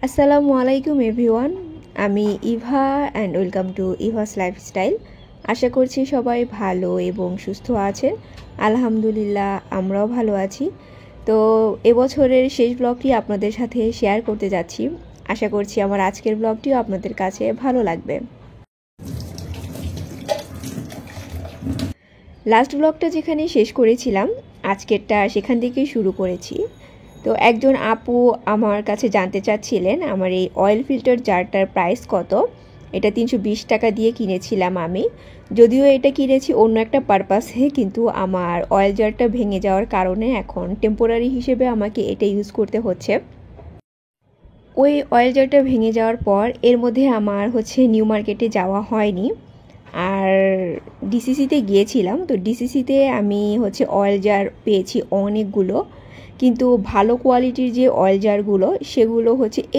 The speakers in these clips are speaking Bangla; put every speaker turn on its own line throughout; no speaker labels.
আসসালামু আলাইকুম এভরিওয়ান। আমি Eva and welcome to Eva's lifestyle. আশা করছি সবাই ভালো এবং সুস্থ আছেন। আলহামদুলিল্লাহ আমরাও ভালো আছি। তো এবছরের শেষ ব্লগটি আপনাদের সাথে শেয়ার করতে যাচ্ছি। আশা করছি আমার আজকের ব্লগটিও আপনাদের কাছে ভালো লাগবে। লাস্ট ব্লগটা যেখানে শেষ করেছিলাম, আজকেরটা সেখান থেকেই শুরু করেছি। তো একজন আপু আমার কাছে জানতে চাচ্ছিলেন আমার এই অয়েল ফিল্টার জারটার প্রাইস কত। এটা 320 টাকা দিয়ে কিনেছিলাম আমি। যদিও এটা কিনেছি অন্য একটা পারপাসে, কিন্তু আমার অয়েল জারটা ভেঙে যাওয়ার কারণে এখন টেম্পোরারি হিসেবে আমাকে এটা ইউজ করতে হচ্ছে। ওই অয়েল জারটা ভেঙে যাওয়ার পর এর মধ্যে আমার নিউ মার্কেটে যাওয়া হয়নি, আর ডিসিসিতে গিয়েছিলাম। তো ডিসিসিতে আমি অয়েল জার পেয়েছি অনেকগুলো, কিন্তু ভালো কোয়ালিটির যে অয়েল জারগুলো সেগুলো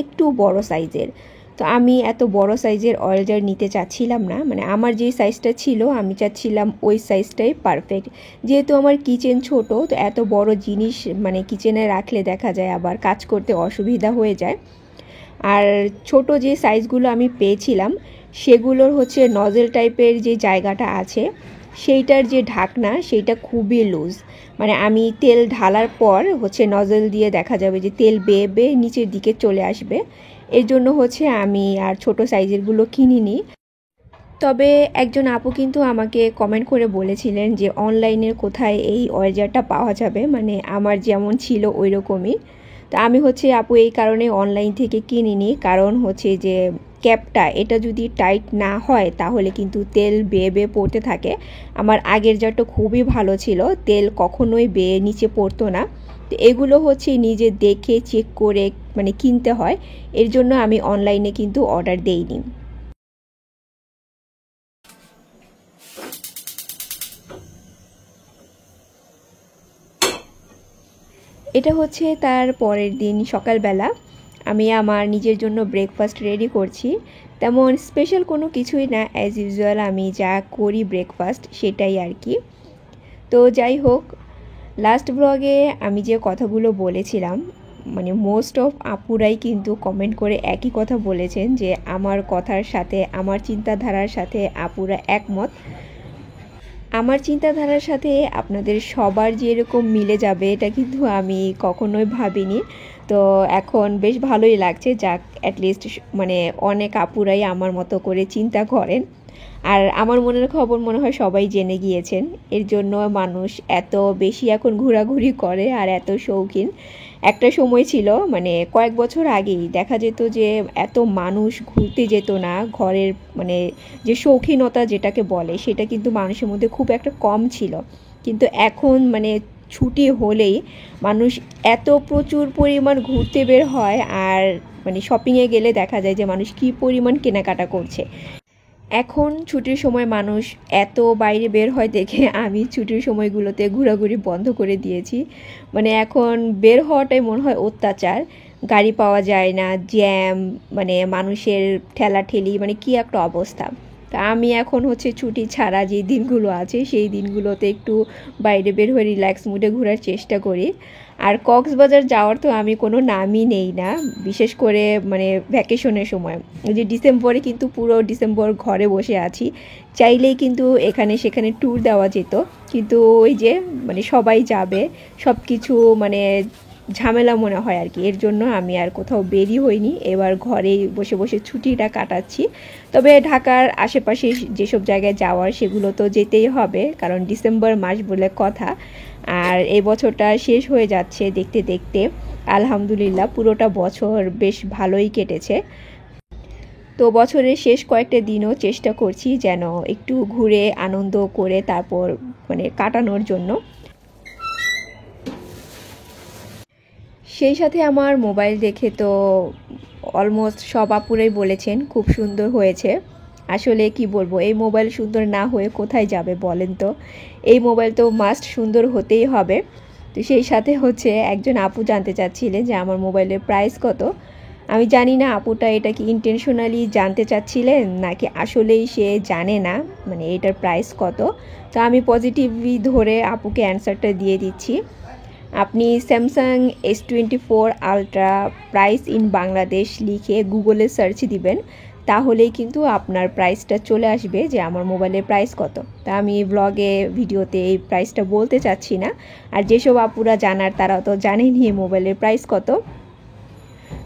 একটু বড় সাইজের। তো আমি এত বড় সাইজের অয়েল জার নিতে চাচ্ছিলাম না, মানে আমার যে সাইজটা ছিল আমি চাচ্ছিলাম ওই সাইজটাই পারফেক্ট। যেহেতু আমার কিচেন ছোট, তো এত বড় জিনিস মানে কিচেনে রাখলে দেখা যায় আবার কাজ করতে অসুবিধা হয়ে যায়। আর ছোট যে সাইজগুলো আমি পেয়েছিলাম সেগুলোর নজেল টাইপের যে জায়গাটা আছে সেইটার যে ঢাকনা সেইটা খুবই লুজ। মানে আমি তেল ঢালার পর নজেল দিয়ে দেখা যাবে যে তেল বেয়ে বেয়ে নিচের দিকে চলে আসবে। এর জন্য আমি আর ছোট সাইজেরগুলো কিনিনি। তবে একজন আপু কিন্তু আমাকে কমেন্ট করে বলেছিলেন যে অনলাইনের কোথায় এই অয়েল জারটা পাওয়া যাবে, মানে আমার যেমন ছিল ওই রকমই। তো আমি আপু এই কারণে অনলাইন থেকে কিনিনি, কারণ যে ক্যাপটা এটা যদি টাইট না হয় তাহলে কিন্তু তেল বেয়ে বেয়ে পড়তে থাকে। আমার আগের জারটা খুবই ভালো ছিল, তেল কখনোই বেয়ে নিচে পড়তো না। তো এগুলো নিজে দেখে চেক করে মানে কিনতে হয়। এর জন্য আমি অনলাইনে কিন্তু অর্ডার দেইনি। এটা তার পরের দিন সকালবেলা আমি আমার নিজের জন্য ব্রেকফাস্ট রেডি করছি। তেমন স্পেশাল কোনো কিছুই না, অ্যাজ ইউজুয়াল আমি যা করি ব্রেকফাস্ট সেটাই আর কি। তো যাই হোক, লাস্ট ব্লগে আমি যে কথাগুলো বলেছিলাম, মানে মোস্ট অফ আপুরাই কিন্তু কমেন্ট করে একই কথা বলেছেন যে আমার কথার সাথে আমার চিন্তাধারার সাথে আপুরা একমত। আমার চিন্তাধারার সাথে আপনাদের সবার যে এরকম মিলে যাবে এটা কিন্তু আমি কখনোই ভাবিনি। তো এখন বেশ ভালোই লাগছে, যাক অ্যাটলিস্ট মানে অনেক আপুরাই আমার মতো করে চিন্তা করেন। আর আমার মনের খবর মনে হয় সবাই জেনে গিয়েছেন, এর জন্য মানুষ এত বেশি এখন ঘোরাঘুরি করে আর এত শৌখিন। একটা সময় ছিল মানে কয়েক বছর আগেই দেখা যেত যে এত মানুষ ঘুরতে যেত না, ঘরের মানে যে শৌখিনতা যেটাকে বলে সেটা কিন্তু মানুষের মধ্যে খুব একটা কম ছিল। কিন্তু এখন মানে ছুটি হলেই মানুষ এত প্রচুর পরিমাণ ঘুরতে বের হয়, আর মানে শপিংয়ে গেলে দেখা যায় যে মানুষ কী পরিমাণ কেনাকাটা করছে। এখন ছুটির সময় মানুষ এত বাইরে বের হয় দেখে আমি ছুটির সময়গুলোতে ঘোরাঘুরি বন্ধ করে দিয়েছি। মানে এখন বের হওয়াটাই মনে হয় অত্যাচার, গাড়ি পাওয়া যায় না, জ্যাম, মানে মানুষের ঠেলাঠেলি, মানে কি একটা অবস্থা। তা আমি এখন ছুটি ছাড়া যে দিনগুলো আছে সেই দিনগুলোতে একটু বাইরে বের হয়ে রিল্যাক্স মুডে ঘোরার চেষ্টা করি। আর কক্সবাজার যাওয়ার তো আমি কোনো নামই নেই না, বিশেষ করে মানে ভ্যাকেশনের সময়। ওই যে ডিসেম্বরে কিন্তু পুরো ডিসেম্বর ঘরে বসে আছি, চাইলেই কিন্তু এখানে সেখানে ট্যুর দেওয়া যেত, কিন্তু ওই যে মানে সবাই যাবে সব কিছু মানে ঝামেলা মনে হয় আর কি। এর জন্য আমি আর কোথাও বেরি হইনি, এবার ঘরেই বসে বসে ছুটিটা কাটাচ্ছি। তবে ঢাকার আশেপাশে যেসব জায়গায় যাওয়ার সেগুলো তো যেতেই হবে, কারণ ডিসেম্বর মাস বলে কথা। আর এই বছরটা শেষ হয়ে যাচ্ছে দেখতে দেখতে। আলহামদুলিল্লাহ পুরোটা বছর বেশ ভালোই কেটেছে। তো বছরের শেষ কয়েকটা দিনও চেষ্টা করছি যেন একটু ঘুরে আনন্দ করে তারপর মানে কাটানোর জন্য। সেই সাথে আমার মোবাইল দেখে তো অলমোস্ট সব আপুরাই বলেছেন খুব সুন্দর হয়েছে। আসলে কি বলবো, এই মোবাইল সুন্দর না হয়ে কোথায় যাবে বলেন তো। এই মোবাইল তো মাস্ট সুন্দর হতেই হবে। তো সেই সাথে একজন আপু জানতে চাচ্ছিলেন যে আমার মোবাইলের প্রাইস কত। আমি জানি না আপুটা এটা কি ইন্টেনশনালি জানতে চাচ্ছিলেন নাকি আসলেই সে জানে না মানে এটার প্রাইস কত। তো আমি পজিটিভলি ধরে আপুকে অ্যান্সারটা দিয়ে দিচ্ছি। আপনি Samsung S24 ultra price in Bangladesh লিখে গুগলে সার্চ দিবেন, তাহলেই কিন্তু আপনার প্রাইসটা চলে আসবে যে আমার মোবাইলের প্রাইস কত। তা আমি ব্লগে ভিডিওতে এই প্রাইসটা বলতে চাচ্ছি না, আর যেসব আপুরা জানার তারা তো জানেনই মোবাইলের প্রাইস কত।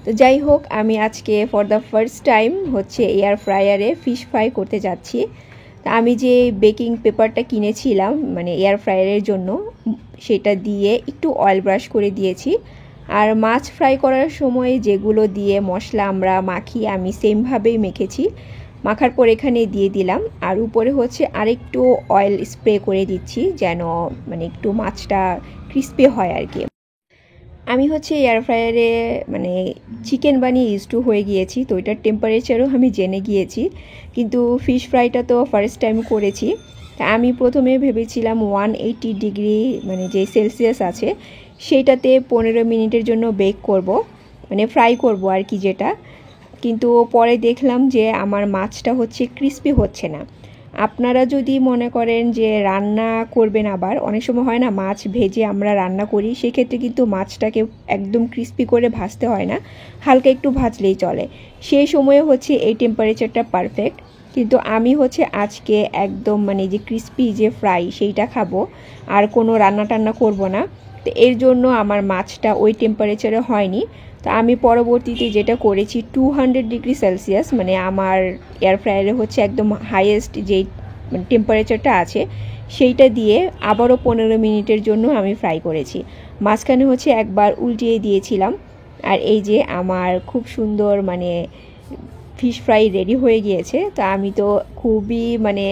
তো যাই হোক, আমি আজকে ফর দ্য ফার্স্ট টাইম হচ্ছে এয়ার ফ্রায়ারে ফিশ ফ্রাই করতে যাচ্ছি। তা আমি যে বেকিং পেপারটা কিনেছিলাম মানে এয়ার ফ্রায়ারের জন্য, সেটা দিয়ে একটু অয়েল ব্রাশ করে দিয়েছি। আর মাছ ফ্রাই করার সময় যেগুলো দিয়ে মশলা আমরা মাখি আমি সেমভাবেই মেখেছি। মাখার পর এখানে দিয়ে দিলাম, আর উপরে হচ্ছে আরেকটু অয়েল স্প্রে করে দিচ্ছি যেন মানে একটু মাছটা ক্রিস্পি হয় আর কি। আমি হচ্ছে এয়ার ফ্রায়ারে মানে চিকেন বানিয়ে ইউজ টু হয়ে গিয়েছি, তো ওইটার টেম্পারেচারও আমি জেনে গিয়েছি, কিন্তু ফিশ ফ্রাইটা তো ফার্স্ট টাইম করেছি। তা আমি প্রথমে ভেবেছিলাম 180 ডিগ্রি মানে যে সেলসিয়াস আছে সেইটাতে 15 মিনিটের জন্য বেক করব, মানে ফ্রাই করব আর কি যেটা। কিন্তু পরে দেখলাম যে আমার মাছটা হচ্ছে ক্রিস্পি হচ্ছে না। আপনারা যদি মনে করেন যে রান্না করবেন, আবার অনেক সময় হয় না মাছ ভেজে আমরা রান্না করি, সেক্ষেত্রে কিন্তু মাছটাকে একদম ক্রিস্পি করে ভাজতে হয় না, হালকা একটু ভাজলেই চলে। সেই সময়ে হচ্ছে এই টেম্পারেচারটা পারফেক্ট। কিন্তু আমি হচ্ছে আজকে একদম মানে যে ক্রিস্পি যে ফ্রাই সেইটা খাবো, আর কোনো রান্না টান্না করব না। তো এর জন্য আমার মাছটা ওই টেম্পারেচারে হয়নি। তো আমি পরবর্তীতে যেটা করেছি 200 ডিগ্রি সেলসিয়াস মানে আমার এয়ার ফ্রায়ারে হচ্ছে একদম হাইয়েস্ট যেই মানে টেম্পারেচারটা আছে সেইটা দিয়ে আবারও 15 মিনিটের জন্য আমি ফ্রাই করেছি। মাঝখানে হচ্ছে একবার উল্টিয়ে দিয়েছিলাম। আর এই যে আমার খুব সুন্দর মানে ফিশ ফ্রাই রেডি হয়ে গিয়েছে। তো আমি তো খুবই মানে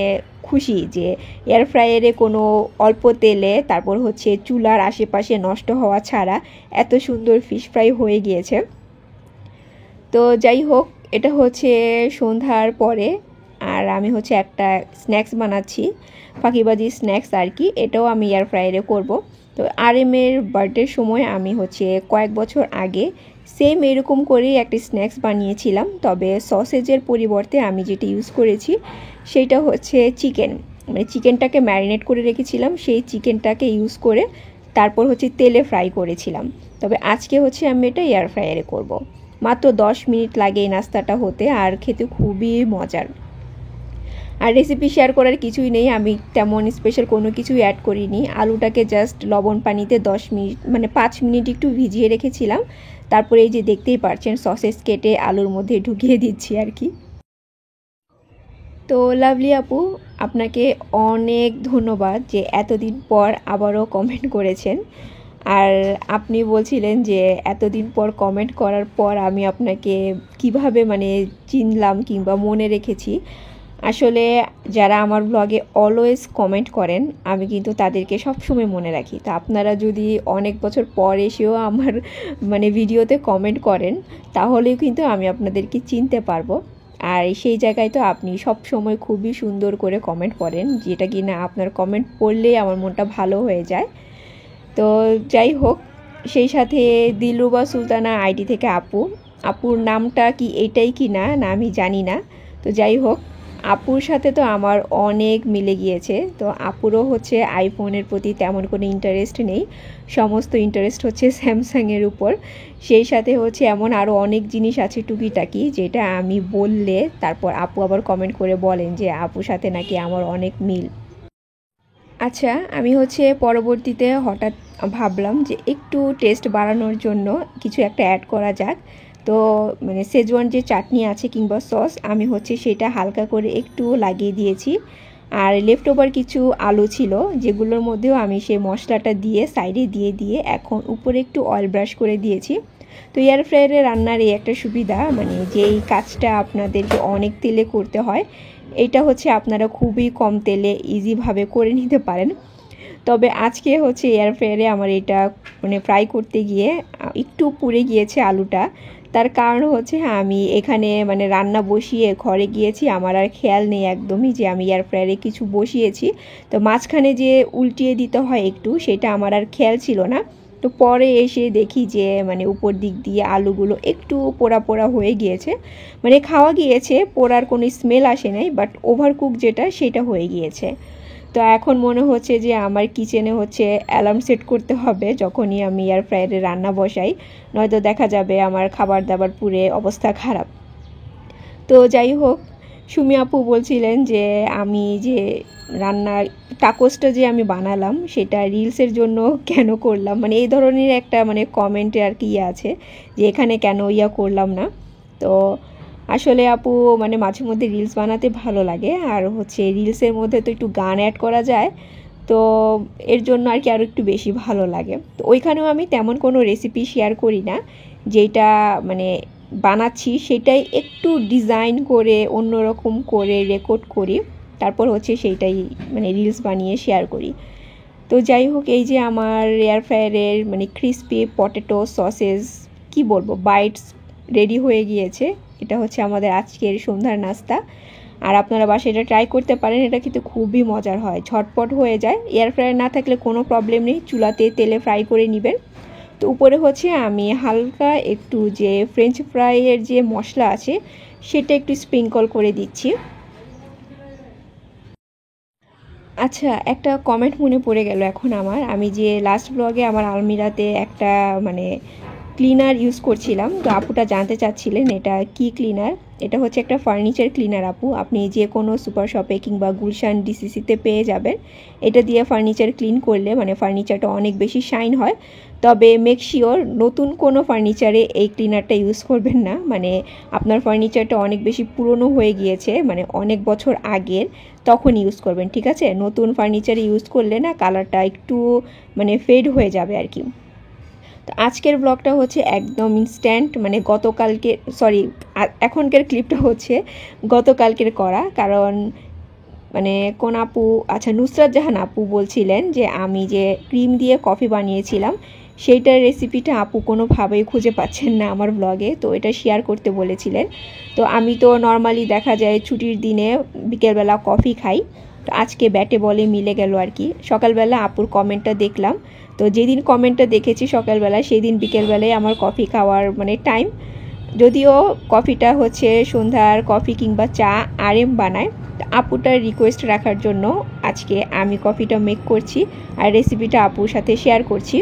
খুশি যে এয়ার ফ্রায়ারে কোনো অল্প তেলে, তারপর হচ্ছে চুলার আশেপাশে নষ্ট হওয়া ছাড়া এত সুন্দর ফিশ ফ্রাই হয়ে গিয়েছে। তো যাই হোক, এটা হচ্ছে সন্ধ্যার পরে, আর আমি হচ্ছে একটা স্ন্যাক্স বানাচ্ছি, ফাঁকিবাজি স্ন্যাক্স আর কি। এটাও আমি এয়ার ফ্রায়ারে করব। তো আরএমের বার্থডের সময় আমি হচ্ছে কয়েক বছর আগে সেম এরকম করেই একটা স্ন্যাক্স বানিয়েছিলাম, তবে সসেজের পরিবর্তে আমি যেটা ইউজ করেছি সেইটা হচ্ছে চিকেন, মানে চিকেনটাকে ম্যারিনেট করে রেখেছিলাম, সেই চিকেনটাকে ইউজ করে তারপর হচ্ছে তেলে ফ্রাই করেছিলাম। তবে আজকে হচ্ছে আমি এটা এয়ার ফ্রায়ারে করব। মাত্র 10 মিনিট লাগে এই নাস্তাটা হতে, আর খেতে খুবই মজার। আর রেসিপি শেয়ার করার কিছুই নেই, আমি তেমন স্পেশাল কোনো কিছুই অ্যাড করিনি। আলুটাকে জাস্ট লবণ পানিতে 10 মিনিট মানে 5 মিনিট একটু ভিজিয়ে রেখেছিলাম। তারপরে এই যে দেখতেই পাচ্ছেন সসেস কেটে আলুর মধ্যে ঢুকিয়ে দিচ্ছি আর কি। তো লাভলি আপু, আপনাকে অনেক ধন্যবাদ যে এতদিন পর আবারও কমেন্ট করেছেন। আর আপনি বলছিলেন যে এতদিন পর কমেন্ট করার পর আমি আপনাকে কিভাবে মানে চিনলাম কিংবা মনে রেখেছি। আসলে যারা আমার ব্লগে অলওয়েজ কমেন্ট করেন আমি কিন্তু তাদেরকে সবসময় মনে রাখি। তো আপনারা যদি অনেক বছর পর এসেও আমার মানে ভিডিওতে কমেন্ট করেন, তাহলেও কিন্তু আমি আপনাদেরকে চিনতে পারবো। আর সেই জায়গায় তো আপনি সব সময় খুবই সুন্দর করে কমেন্ট করেন, যেটা কি না আপনার কমেন্ট পড়লেই আমার মনটা ভালো হয়ে যায়। তো যাই হোক, সেই সাথে দিলরুবা সুলতানা আইডি থেকে আপুর নামটা কি এটাই কি না না আমি জানি না। তো যাই হোক, আপুর সাথে তো আমার অনেক মিলে গিয়েছে। তো আপুরও হচ্ছে আইফোনের প্রতি তেমন কোনো ইন্টারেস্ট নেই, সমস্ত ইন্টারেস্ট হচ্ছে স্যামসাংয়ের উপর। সেই সাথে হচ্ছে এমন আরও অনেক জিনিস আছে টুকিটাকি, যেটা আমি বললে তারপর আপু আবার কমেন্ট করে বলেন যে আপুর সাথে নাকি আমার অনেক মিল। আচ্ছা, আমি হচ্ছে পরবর্তীতে হঠাৎ ভাবলাম যে একটু টেস্ট বাড়ানোর জন্য কিছু একটা অ্যাড করা যাক। তো মানে শেজওয়ান যে চাটনি আছে কিংবা সস, আমি হচ্ছে সেটা হালকা করে একটু লাগিয়ে দিয়েছি। আর লেফট ওভার কিছু আলু ছিল যেগুলোর মধ্যেও আমি সেই মশলাটা দিয়ে সাইডে দিয়ে এখন উপরে একটু অয়েল ব্রাশ করে দিয়েছি। তো এয়ার ফ্রায়ারে রান্নার এই একটা সুবিধা, মানে যেই কাজটা আপনাদেরকে অনেক তেলে করতে হয়, এটা হচ্ছে আপনারা খুবই কম তেলে ইজিভাবে করে নিতে পারেন। তবে আজকে হচ্ছে এয়ার ফ্রায়ারে আমার এটা মানে ফ্রাই করতে গিয়ে একটু পুড়ে গিয়েছে আলুটা। তার কারণ হচ্ছে আমি এখানে মানে রান্না বসিয়ে ঘরে গিয়েছি, আমার আর খেয়াল নেই একদমই যে আমি এয়ার ফ্রায়ারে কিছু বসিয়েছি। তো মাঝখানে যে উল্টিয়ে দিতে হয় একটু, সেটা আমার আর খেয়াল ছিল না। তো পরে এসে দেখি যে মানে উপর দিক দিয়ে আলুগুলো একটু পোড়া পোড়া হয়ে গিয়েছে, মানে খাওয়া গিয়েছে, পোড়ার কোনো স্মেল আসে নাই, বাট ওভারকুক যেটা সেটা হয়ে গিয়েছে। তো এখন মনে হচ্ছে যে আমার কিচেনে হচ্ছে অ্যালার্ম সেট করতে হবে যখনই আমি এয়ার ফ্রায়ারে রান্না বসাই, নয়তো দেখা যাবে আমার খাবার দাবার পুড়ে অবস্থা খারাপ। তো যাই হোক, সুমি আপু বলছিলেন যে আমি যে রান্নার টাকোসটা যে আমি বানালাম সেটা রিলসের জন্য কেন করলাম, মানে এই ধরনের একটা মানে কমেন্টে আর কি আছে যে এখানে কেন করলাম না। তো আসলে আপু মানে মাঝে মধ্যে রিলস বানাতে ভালো লাগে, আর হচ্ছে রিলসের মধ্যে তো একটু গান অ্যাড করা যায়, তো এর জন্য আর কি আরও একটু বেশি ভালো লাগে। তো ওইখানেও আমি তেমন কোনো রেসিপি শেয়ার করি না, যেটা মানে বানাচ্ছি সেটাই একটু ডিজাইন করে অন্যরকম করে রেকর্ড করি, তারপর হচ্ছে সেইটাই মানে রিলস বানিয়ে শেয়ার করি। তো যাই হোক, এই যে আমার এয়ার ফ্রায়ারের মানে ক্রিস্পি পটেটো সসেস কি বলবো বাইটস রেডি হয়ে গিয়েছে। এটা হচ্ছে আমাদের আজকের সন্ধ্যার নাস্তা, আর আপনারা বাসায় এটা ট্রাই করতে পারেন। এটা কিন্তু খুবই মজার হয়, ঝটপট হয়ে যায়। এয়ার ফ্রায়ার না থাকলে কোনো প্রবলেম নেই, চুলাতে তেলে ফ্রাই করে নেবেন। তো উপরে হচ্ছে আমি হালকা একটু যে ফ্রেঞ্চ ফ্রাইয়ের যে মশলা আছে সেটা একটু স্প্রিঙ্কল করে দিচ্ছি। আচ্ছা, একটা কমেন্ট মনে পড়ে গেল এখন আমার, আমি যে লাস্ট ব্লগে আমার আলমিরাতে একটা মানে ক্লিনার ইউজ করছিলাম, তো আপুটা জানতে চাচ্ছিলেন এটা কি ক্লিনার। এটা হচ্ছে একটা ফার্নিচার ক্লিনার আপু, আপনি যে কোনো সুপার শপে কিংবা গুলশান ডিসিসিতে পেয়ে যাবেন। এটা দিয়ে ফার্নিচার ক্লিন করলে মানে ফার্নিচারটা অনেক বেশি শাইন হয়। তবে মেক শিওর নতুন কোনো ফার্নিচারে এই ক্লিনারটা ইউজ করবেন না, মানে আপনার ফার্নিচারটা অনেক বেশি পুরনো হয়ে গিয়েছে, মানে অনেক বছর আগের, তখন ইউজ করবেন, ঠিক আছে? নতুন ফার্নিচারে ইউজ করলে না কালারটা একটু মানে ফেড হয়ে যাবে আর কি। তো আজকের ব্লগটা হচ্ছে একদম ইনস্ট্যান্ট, মানে গতকালকে সরি এখনকার ক্লিপটা হচ্ছে গতকালকের করা, কারণ মানে কোন আপু, আচ্ছা নুসরাত জাহান আপু বলছিলেন যে আমি যে ক্রিম দিয়ে কফি বানিয়েছিলাম সেইটার রেসিপিটা আপু কোনোভাবেই খুঁজে পাচ্ছেন না আমার ব্লগে, তো এটা শেয়ার করতে বলেছিলেন। তো আমি তো নর্মালি দেখা যায় ছুটির দিনে বিকেলবেলা কফি খাই, তো আজকে ব্যাটে বলে মিলে গেল আর কি। সকালবেলা আপুর কমেন্টটা দেখলাম, তো যেদিন কমেন্টটা দেখেছি সকালবেলা সেই দিন বিকেলবেলায় আমার কফি খাওয়ার মানে টাইম। যদিও কফিটা হচ্ছে সন্ধ্যার কফি কিংবা চা আরএম বানায়, আপুটার রিকোয়েস্ট রাখার জন্য আজকে আমি কফিটা মেক করছি আর রেসিপিটা আপুর সাথে শেয়ার করছি।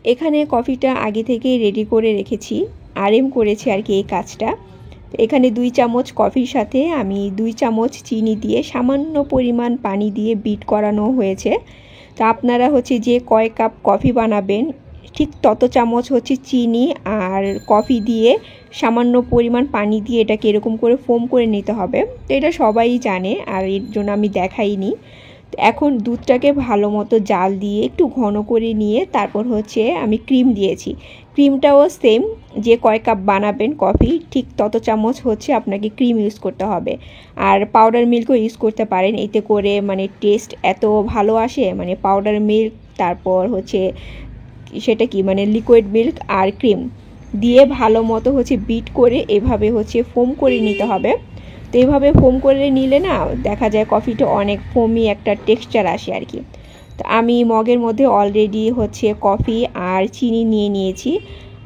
এখানে কফিটা আগে থেকেই রেডি করে রেখেছি, আরএম করেছি আর কি এই কাজটা। এখানে 2 চামচ কফির সাথে আমি 2 চামচ চিনি দিয়ে সামান্য পরিমাণ পানি দিয়ে বিট করানো হয়েছে। তো আপনারা হচ্ছে যে কয় কাপ কফি বানাবেন ঠিক তত চামচ হচ্ছে চিনি আর কফি দিয়ে সামান্য পরিমাণ পানি দিয়ে এটাকে এরকম করে ফোম করে নিতে হবে। তো এটা সবাই জানে, আর এর জন্য আমি দেখাইনি। তো এখন দুধটাকে ভালো মতো জাল দিয়ে একটু ঘন করে নিয়ে তারপর হচ্ছে আমি ক্রিম দিয়েছি। ক্রিমটাও সেম, যে কয় কাপ বানাবেন কফি ঠিক তত চামচ হচ্ছে আপনাকে ক্রিম ইউজ করতে হবে। আর পাউডার মিল্কও ইউজ করতে পারেন, এতে করে মানে টেস্ট এত ভালো আসে, মানে পাউডার মিল্ক তারপর হচ্ছে সেটা কি মানে লিকুইড মিল্ক আর ক্রিম দিয়ে ভালো মতো হচ্ছে বিট করে এভাবে হচ্ছে ফোম করে নিতে হবে। তো এইভাবে ফোম করে নিলে না দেখা যায় কফিটা অনেক ফোমি একটা টেক্সচার আসে আর কি। তো আমি মগের মধ্যে অলরেডি হচ্ছে কফি আর চিনি নিয়ে নিয়েছি।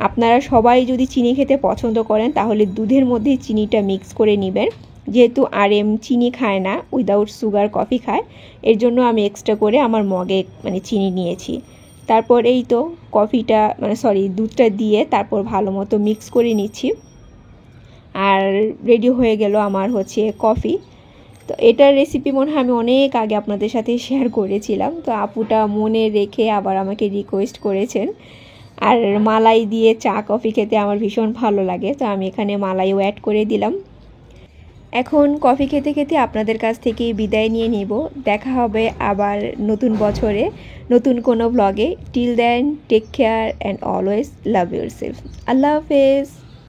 আপনারা সবাই যদি চিনি খেতে পছন্দ করেন তাহলে দুধের মধ্যে চিনিটা মিক্স করে নেবেন, যেহেতু আরএম চিনি খায় না, উইদাউট সুগার কফি খায়, এর জন্য আমি এক্সট্রা করে আমার মগে মানে চিনি নিয়েছি। তারপর এই তো কফিটা মানে সরি দুধটা দিয়ে তারপর ভালো মতো মিক্স করে নিচ্ছি, আর রেডি হয়ে গেল আমার হচ্ছে কফি। তো এটার রেসিপি মনে হয় আমি অনেক আগে আপনাদের সাথে শেয়ার করেছিলাম, তো আপুটা মনে রেখে আবার আমাকে রিকোয়েস্ট করেছেন। আর মালাই দিয়ে চা কফি খেতে আমার ভীষণ ভালো লাগে, তো আমি এখানে মালাইও অ্যাড করে দিলাম। এখন কফি খেতে খেতে আপনাদের কাছ থেকে বিদায় নিয়ে নিব, দেখা হবে আবার নতুন বছরে নতুন কোনো ব্লগে। Till then take care and always love yourself. আল্লাহ হাফেজ।